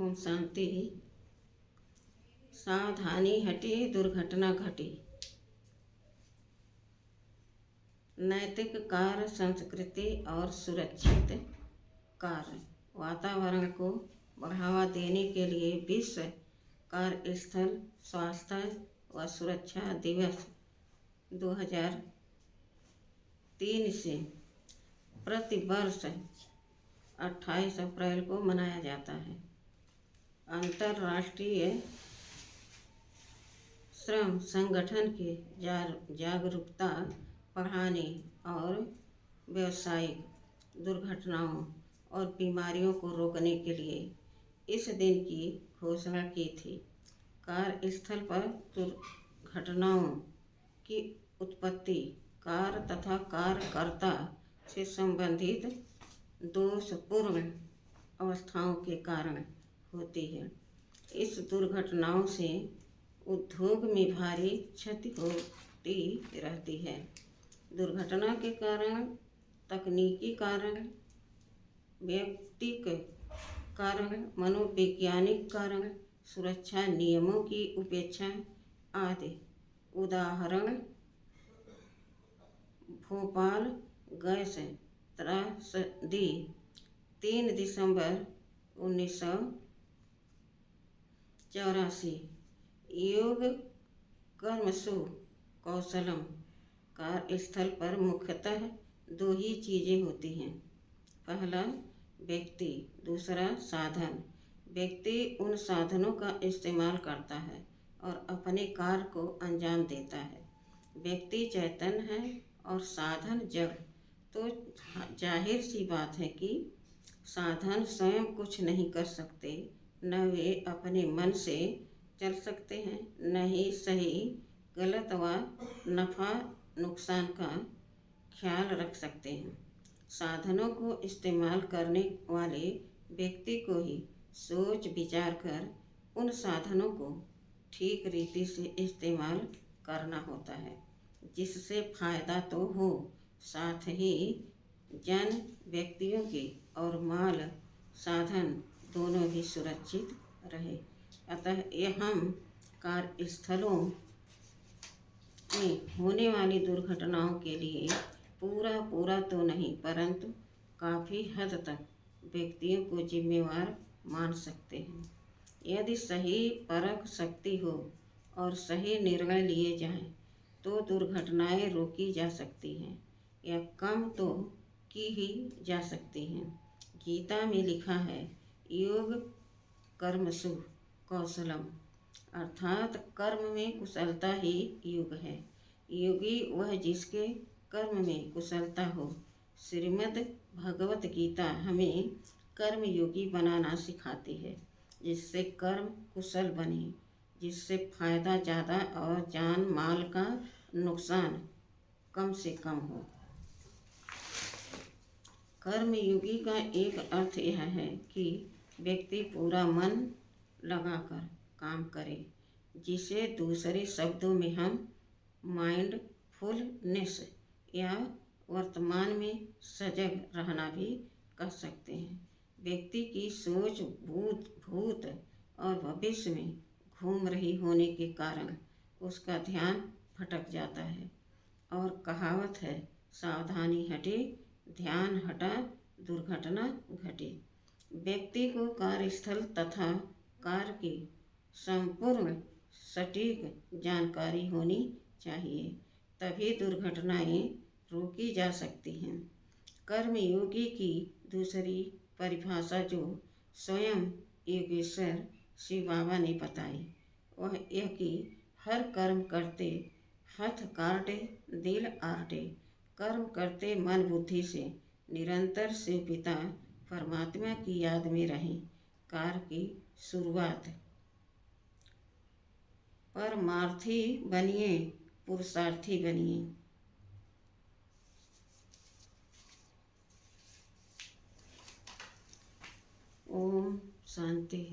ओम शांति। सावधानी हटी, दुर्घटना घटी। नैतिक कार्य, संस्कृति और सुरक्षित कार्य वातावरण को बढ़ावा देने के लिए विश्व कार्यस्थल स्वास्थ्य व सुरक्षा दिवस 2003 से प्रतिवर्ष 28 अप्रैल को मनाया जाता है। अंतर्राष्ट्रीय श्रम संगठन के जागरूकता बढ़ाने और व्यावसायिक दुर्घटनाओं और बीमारियों को रोकने के लिए इस दिन की घोषणा की थी। कार्यस्थल पर दुर्घटनाओं की उत्पत्ति कार्य तथा कार्यकर्ता से संबंधित दोषपूर्ण अवस्थाओं के कारण होती है। इस दुर्घटनाओं से उद्योग में भारी क्षति होती रहती है। दुर्घटना के कारण, तकनीकी कारण, व्यक्तिगत कारण, मनोवैज्ञानिक कारण, सुरक्षा नियमों की उपेक्षा आदि। उदाहरण भोपाल गैस त्रासदी 3 दिसंबर 1984। योग कर्मसु कौशलम। कार्यस्थल पर मुख्यतः 2 ही चीज़ें होती हैं। पहला व्यक्ति, दूसरा साधन। व्यक्ति उन साधनों का इस्तेमाल करता है और अपने कार्य को अंजाम देता है। व्यक्ति चैतन्य है और साधन जड़। तो जाहिर सी बात है कि साधन स्वयं कुछ नहीं कर सकते, न वे अपने मन से चल सकते हैं, न ही सही गलत व नफ़ा नुकसान का ख्याल रख सकते हैं। साधनों को इस्तेमाल करने वाले व्यक्ति को ही सोच विचार कर उन साधनों को ठीक रीति से इस्तेमाल करना होता है, जिससे फायदा तो हो, साथ ही जन, व्यक्तियों की और माल साधन दोनों भी सुरक्षित रहे। अतः हम कार्यस्थलों में होने वाली दुर्घटनाओं के लिए पूरा तो नहीं, परंतु काफ़ी हद तक व्यक्तियों को जिम्मेवार मान सकते हैं। यदि सही परख शक्ति हो और सही निर्णय लिए जाएं, तो दुर्घटनाएं रोकी जा सकती हैं या कम तो की ही जा सकती हैं। गीता में लिखा है, योग कर्मसु कौशलम, अर्थात कर्म में कुशलता ही योग है। योगी वह जिसके कर्म में कुशलता हो। श्रीमद् भगवत गीता हमें कर्म योगी बनाना सिखाती है, जिससे कर्म कुशल बने, जिससे फायदा ज़्यादा और जान माल का नुकसान कम से कम हो। कर्मयोगी का एक अर्थ यह है कि व्यक्ति पूरा मन लगाकर काम करे, जिसे दूसरे शब्दों में हम माइंडफुलनेस या वर्तमान में सजग रहना भी कह सकते हैं। व्यक्ति की सोच भूत और भविष्य में घूम रही होने के कारण उसका ध्यान भटक जाता है और कहावत है, सावधानी हटे, ध्यान हटा, दुर्घटना घटी। व्यक्ति को कार्यस्थल तथा कार्य की संपूर्ण सटीक जानकारी होनी चाहिए, तभी दुर्घटनाएं रोकी जा सकती हैं। कर्मयोगी की दूसरी परिभाषा जो स्वयं योगेश्वर शिव बाबा ने बताई, वह यह कि हर कर्म करते हथ काटे दिल आटे। कर्म करते मन बुद्धि से निरंतर शिव पिता परमात्मा की याद में रहें। कार्य की शुरुआत परमार्थी बनिए, पुरुषार्थी बनिए। ओम शांति।